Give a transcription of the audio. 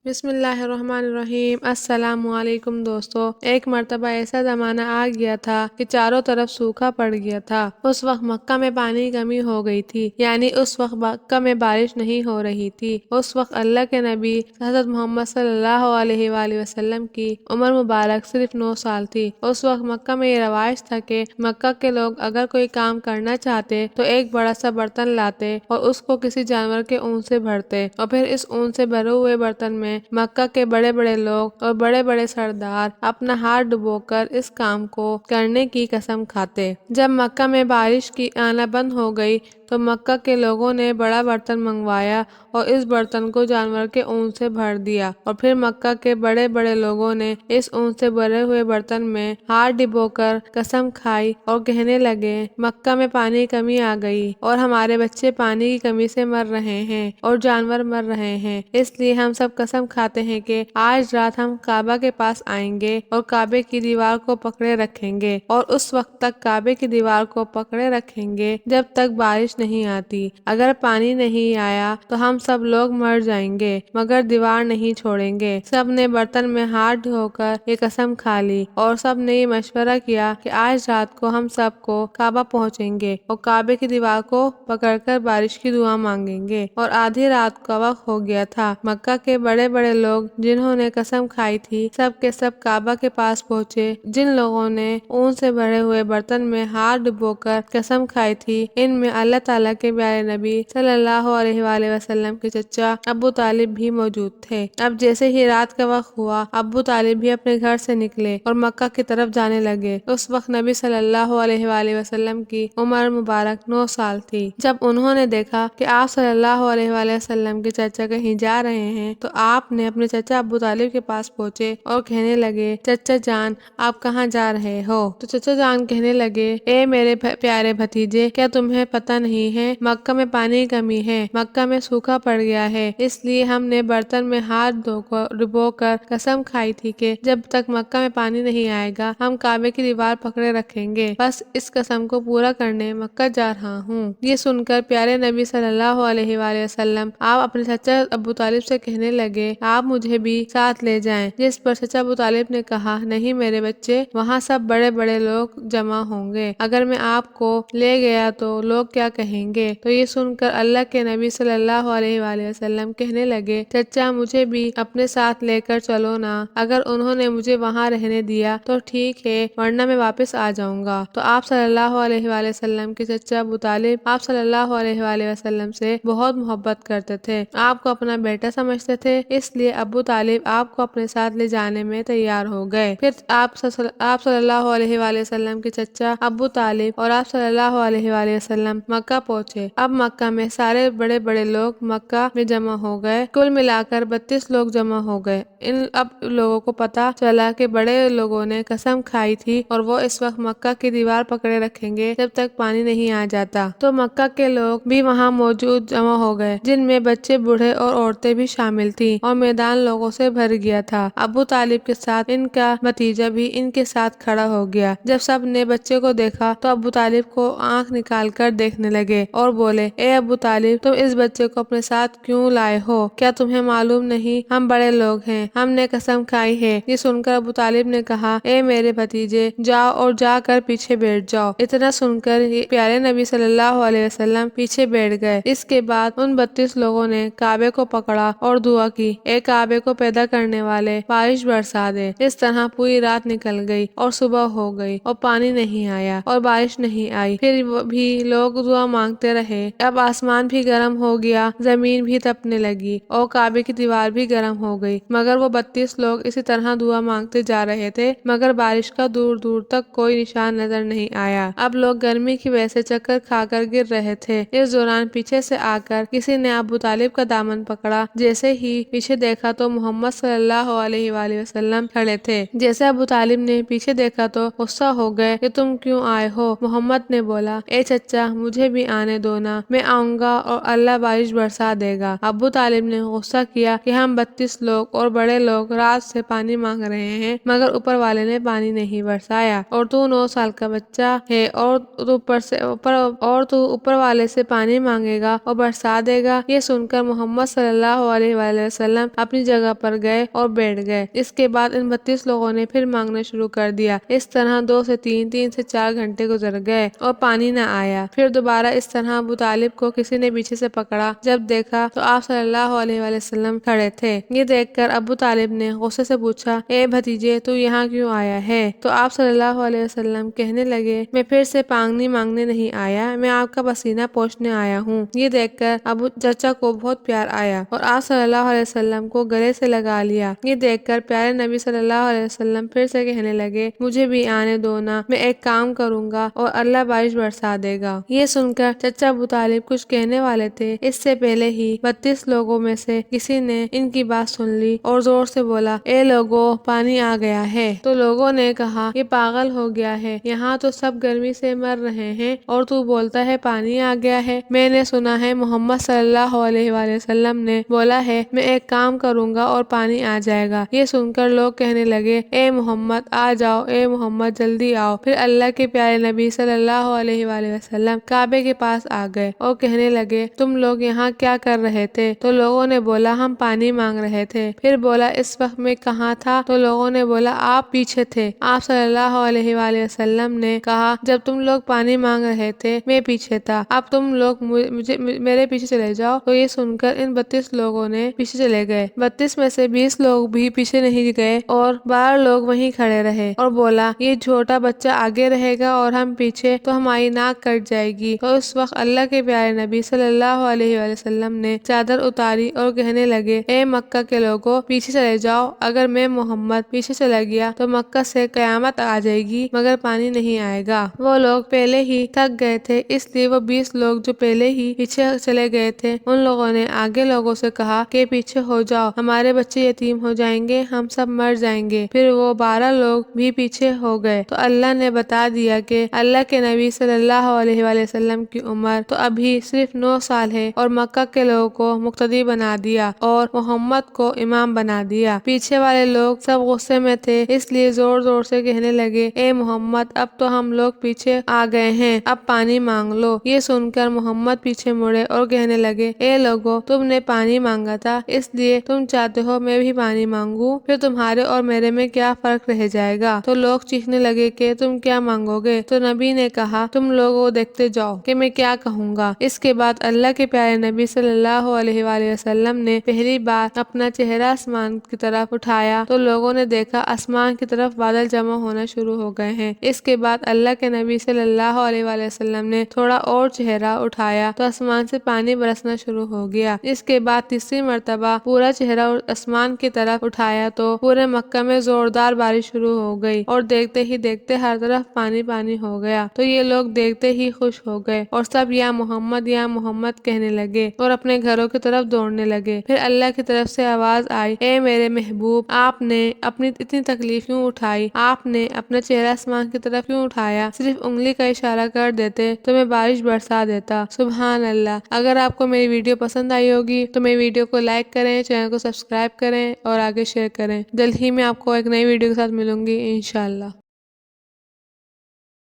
بسم اللہ الرحمن الرحیم۔ السلام علیکم دوستو، ایک مرتبہ ایسا زمانہ آ گیا تھا کہ چاروں طرف سوکھا پڑ گیا تھا۔ اس وقت مکہ میں پانی کی کمی ہو گئی تھی، یعنی اس وقت مکہ میں بارش نہیں ہو رہی تھی۔ اس وقت اللہ کے نبی حضرت محمد صلی اللہ علیہ وآلہ وسلم کی عمر مبارک صرف 9 سال تھی۔ اس وقت مکہ میں یہ رواج تھا کہ مکہ کے لوگ اگر کوئی کام کرنا چاہتے تو ایک بڑا سا برتن لاتے اور اس کو کسی جانور کے اون سے بھرتے، اور پھر اس اون سے بھرے ہوئے برتن میں مکہ کے بڑے بڑے لوگ اور بڑے بڑے سردار اپنا ہاتھ ڈبو کر اس کام کو کرنے کی قسم کھاتے۔ جب مکہ میں بارش کی آنا بند ہو گئی تو مکہ کے لوگوں نے بڑا برتن منگوایا اور اس برتن کو جانور کے اون سے بھر دیا، اور پھر مکہ کے بڑے بڑے لوگوں نے اس اون سے بھرے ہوئے برتن میں ہاتھ ڈبو کر قسم کھائی اور کہنے لگے، مکہ میں پانی کی کمی آ گئی اور ہمارے بچے پانی کی کمی سے مر رہے ہیں اور جانور مر رہے ہیں، اس لیے ہم سب قسم کھاتے ہیں کہ آج رات ہم کعبہ کے پاس آئیں گے اور کعبے کی دیوار کو پکڑے رکھیں گے، اور اس وقت تک کعبے کی دیوار کو پکڑے رکھیں گے جب تک بارش نہیں آتی۔ اگر پانی نہیں آیا تو ہم سب لوگ مر جائیں گے مگر دیوار نہیں چھوڑیں گے۔ سب نے برتن میں ہاتھ دھو کر یہ قسم کھا لی اور سب نے یہ مشورہ کیا کہ آج رات کو ہم سب کو کعبہ پہنچیں گے اور کعبے کی دیوار کو پکڑ کر بارش کی دعا مانگیں گے۔ اور آدھی رات کا وقت ہو گیا تھا۔ مکہ کے بڑے بڑے لوگ جنہوں نے قسم کھائی تھی سب کے سب کعبہ کے پاس پہنچے۔ جن لوگوں نے اون سے بھرے ہوئے برتن میں ہاتھ ڈبو کر قسم کھائی تھی ان میں اللہ تعالیٰ کے پیارے نبی صلی اللہ علیہ وآلہ وسلم کے چچا ابو طالب بھی موجود تھے۔ اب جیسے ہی رات کا وقت ہوا ابو طالب بھی اپنے گھر سے نکلے اور مکہ کی طرف جانے لگے۔ اس وقت نبی صلی اللہ علیہ وآلہ وسلم کی عمر مبارک 9 سال تھی۔ جب انہوں نے دیکھا کہ آپ صلی اللہ علیہ وآلہ وسلم کے چچا کہیں جا رہے ہیں تو آپ نے اپنے چچا ابو طالب کے پاس پہنچے اور کہنے لگے، چچا جان آپ کہاں جا رہے ہو؟ تو چچا جان کہنے لگے، اے میرے پیارے بھتیجے، کیا تمہیں پتہ نہیں ہے مکہ میں پانی کی کمی ہے، مکہ میں سوکھا پڑ گیا ہے، اس لیے ہم نے برتن میں ہاتھ ڈبو کر قسم کھائی تھی کہ جب تک مکہ میں پانی نہیں آئے گا ہم کعبے کی دیوار پکڑے رکھیں گے، بس اس قسم کو پورا کرنے مکہ جا رہا ہوں۔ یہ سن کر پیارے نبی صلی اللہ علیہ وآلہ وسلم آپ اپنے چچا ابو طالب سے کہنے لگے، آپ مجھے بھی ساتھ لے جائیں، جس پر چچا ابو طالب نے کہا، نہیں میرے بچے، وہاں سب بڑے بڑے لوگ جمع ہوں گے، اگر میں آپ کو لے گیا تو لوگ کیا کہیں گے؟ تو یہ سن کر اللہ کے نبی صلی اللہ علیہ وآلہ وسلم کہنے لگے، چچا مجھے بھی اپنے ساتھ لے کر چلو نا، اگر انہوں نے مجھے وہاں رہنے دیا تو ٹھیک ہے ورنہ میں واپس آ جاؤں گا۔ تو آپ صلی اللہ علیہ وآلہ وسلم کے چچا ابو طالب آپ صلی اللہ علیہ وآلہ وسلم سے بہت محبت کرتے تھے، آپ کو اپنا بیٹا سمجھتے تھے، اس لیے ابو طالب آپ کو اپنے ساتھ لے جانے میں تیار ہو گئے۔ پھر آپ صلی اللہ علیہ وآلہ وسلم کے چچا ابو طالب اور آپ صلی اللہ علیہ وآلہ وسلم مکہ پہنچے۔ اب مکہ میں سارے بڑے بڑے لوگ مکہ میں جمع ہو گئے، کل ملا کر 32 لوگ جمع ہو گئے۔ اب لوگوں کو پتا چلا کہ بڑے لوگوں نے قسم کھائی تھی اور وہ اس وقت مکہ کی دیوار پکڑے رکھیں گے جب تک پانی نہیں آ جاتا، تو مکہ کے لوگ بھی وہاں موجود جمع ہو گئے، جن میں بچے، بوڑھے اور عورتیں بھی شامل تھیں، اور میدان لوگوں سے بھر گیا تھا۔ ابو طالب کے ساتھ ان کا بھتیجا بھی ان کے ساتھ کھڑا ہو گیا۔ جب سب نے بچے کو دیکھا تو ابو طالب کو آنکھ نکال کر دیکھنے لگے اور بولے، اے ابو طالب، تم اس بچے کو اپنے ساتھ کیوں لائے ہو؟ کیا تمہیں معلوم نہیں ہم بڑے لوگ ہیں، ہم نے قسم کھائی ہے؟ یہ سن کر ابو طالب نے کہا، اے میرے بھتیجے، جاؤ اور جا کر پیچھے بیٹھ جاؤ۔ اتنا سن کر پیارے نبی صلی اللہ علیہ وسلم پیچھے بیٹھ گئے۔ اس کے بعد ان 32 لوگوں نے کعبے کو پکڑا اور دعا کی، اے کعبے کو پیدا کرنے والے، بارش برسا دے۔ اس طرح پوری رات نکل گئی اور صبح ہو گئی اور پانی نہیں آیا اور بارش نہیں آئی، پھر بھی لوگ دعا مانگتے رہے۔ اب آسمان بھی گرم ہو گیا، زمین بھی تپنے لگی اور کعبے کی دیوار بھی گرم ہو گئی، مگر وہ 32 لوگ اسی طرح دعا مانگتے جا رہے تھے، مگر بارش کا دور دور تک کوئی نشان نظر نہیں آیا۔ اب لوگ گرمی کی وجہ سے چکر کھا کر گر رہے تھے۔ اس دوران پیچھے سے آ کر کسی نے ابو طالب کا دامن پکڑا، جیسے ہی پیچھے دیکھا تو محمد صلی اللہ علیہ وآلہ وسلم کھڑے تھے۔ جیسے ابو طالب نے پیچھے دیکھا تو غصہ ہو گئے کہ تم کیوں آئے ہو؟ محمد نے بولا، اے چچا، مجھے بھی آنے دو نا، میں آؤں گا اور اللہ بارش برسا دے گا۔ ابو طالب نے غصہ کیا کہ ہم 32 لوگ اور بڑے لوگ رات سے پانی مانگ رہے ہیں مگر اوپر والے نے پانی نہیں برسایا، اور تو 9 سال کا بچہ ہے اور تو اوپر والے سے پانی مانگے گا اور برسا دے گا۔ یہ سن کر محمد صلی اللہ علیہ وآلہ وسلم اپنی جگہ پر گئے اور بیٹھ گئے۔ اس کے بعد ان 32 لوگوں نے پھر مانگنا شروع کر دیا۔ اس طرح 2 سے 3، 3 سے 4 گھنٹے گزر گئے اور پانی نہ آیا۔ پھر دوبارہ اس طرح ابو طالب کو کسی نے پیچھے سے پکڑا، جب دیکھا تو آپ صلی اللہ علیہ وآلہ وسلم کھڑے تھے۔ یہ دیکھ کر ابو طالب نے غصے سے پوچھا، اے بھتیجے تو یہاں کیوں آیا ہے؟ تو آپ صلی اللہ علیہ وسلم کہنے لگے، میں پھر سے پانی مانگنے نہیں آیا، میں آپ کا پسینہ پوچھنے آیا ہوں۔ یہ دیکھ کر ابو چچا کو بہت پیار آیا اور آپ صلی اللہ علیہ وسلم کو گلے سے لگا لیا۔ یہ دیکھ کر پیارے نبی صلی اللہ علیہ وسلم پھر سے کہنے لگے، مجھے بھی آنے دو نا، میں ایک کام کروں گا اور اللہ بارش برسا دے گا۔ یہ سن کر چچا ابو طالب کچھ کہنے والے تھے، اس سے پہلے ہی 32 لوگوں میں سے کسی نے ان کی بات سن لی اور زور سے بولا، اے لوگو پانی آ گیا ہے۔ تو لوگوں نے کہا، یہ پاگل ہو گیا ہے، یہاں تو سب گرمی سے مر رہے ہیں اور تو بولتا ہے پانی آ گیا ہے۔ میں نے سنا ہے محمد صلی اللہ علیہ وآلہ وسلم نے بولا ہے میں ایک کام کروں گا اور پانی آ جائے گا۔ یہ سن کر لوگ کہنے لگے، اے محمد آ جاؤ، اے محمد جلدی آؤ۔ پھر اللہ کے پیارے نبی صلی اللہ علیہ وآلہ وسلم کعبے کے پاس آ گئے اور کہنے لگے، تم لوگ یہاں کیا کر رہے تھے؟ تو لوگوں نے بولا، ہم پانی مانگ رہے تھے۔ پھر بولا، اس وقت میں کہاں تھا؟ تو لوگوں نے بولا، آپ پیچھے تھے۔ آپ صلی اللہ علیہ وآلہ وسلم نے کہا، جب تم لوگ پانی مانگ رہے تھے میں پیچھے تھا، اب تم لوگ میرے پیچھے چلے جاؤ۔ تو یہ سن کر ان 32 لوگوں نے پیچھے چلے گئے۔ 32 میں سے 20 لوگ بھی پیچھے نہیں گئے اور 12 لوگ وہیں کھڑے رہے اور بولا، یہ چھوٹا بچہ آگے رہے گا اور ہم پیچھے تو ہماری ناک کٹ جائے گی۔ تو اس وقت اللہ کے پیارے نبی صلی اللہ علیہ وآلہ وسلم نے چادر اتاری اور کہنے لگے، اے مکہ کے لوگوں پیچھے چلے جاؤ، اگر میں محمد پیچھے چلا گیا تو مکہ سے قیامت آ جائے گی مگر پانی نہیں آئے گا۔ وہ لوگ پہلے ہی تھک گئے تھے، اس لیے وہ 20 لوگ جو پہلے ہی پیچھے چلے گئے تھے ان لوگوں نے آگے لوگوں سے کہا کہ پیچھے ہو جاؤ، ہمارے بچے یتیم ہو جائیں گے، ہم سب مر جائیں گے۔ پھر وہ 12 لوگ بھی پیچھے ہو گئے تو اللہ نے بتا دیا کہ اللہ کے نبی صلی اللہ علیہ وآلہ وسلم کی عمر تو ابھی صرف 9 سال ہے اور مکہ کے لوگوں کو مقتدی بنا دیا اور محمد کو امام بنا دیا۔ پیچھے والے لوگ سب غصے میں تھے، اس لیے زور زور سے کہنے لگے، اے محمد اب تو ہم لوگ پیچھے آ گئے ہیں، اب پانی مانگ لو۔ یہ سن کر محمد پیچھے مڑے اور کہنے لگے، اے لوگو تم نے پانی مانگا تھا، اس لیے تم چاہتے ہو میں بھی پانی مانگوں، پھر تمہارے اور میرے میں کیا فرق رہ جائے گا؟ تو لوگ چیخنے لگے کہ تم کیا مانگو گے؟ تو نبی نے کہا، تم لوگوں دیکھتے جاؤ کہ میں کیا کہوں گا۔ اس کے بعد اللہ کے پیارے نبی صلی اللہ علیہ وآلہ وسلم نے پہلی بار اپنا چہرہ آسمان کی طرف اٹھایا تو لوگوں نے دیکھا آسمان کی طرف بادل جمع ہونا شروع ہو گئے ہیں۔ اس کے بعد اللہ کے نبی صلی اللہ علیہ وآلہ وسلم نے تھوڑا اور چہرہ اٹھایا تو آسمان سے پانی برسنا شروع ہو گیا۔ اس کے بعد تیسری مرتبہ پورا چہرہ آسمان کی طرف اٹھایا تو پورے مکہ میں زوردار بارش شروع ہو گئی اور دیکھتے ہی دیکھتے ہر طرف پانی پانی ہو گیا۔ تو یہ لوگ دیکھتے ہی خوش ہو گئے اور سب یا محمد کہنے لگے اور اپنے گھروں کی طرف دوڑنے لگے۔ پھر اللہ کی طرف سے آواز آئی، اے میرے محبوب آپ نے اپنی اتنی تکلیف کیوں اٹھائی؟ آپ نے اپنا چہرہ آسمان کی طرف کیوں اٹھایا؟ صرف انگلی کا اشارہ کر دیتے تو میں بارش برسا دیتا۔ سبحان اللہ۔ اگر آپ کو میری ویڈیو پسند آئی ہوگی تو میری ویڈیو کو لائک کریں، چینل کو سبسکرائب کریں اور آگے شیئر کریں۔ جلد ہی میں آپ کو ایک نئی ویڈیو کے ساتھ ملوں گی انشاءاللہ۔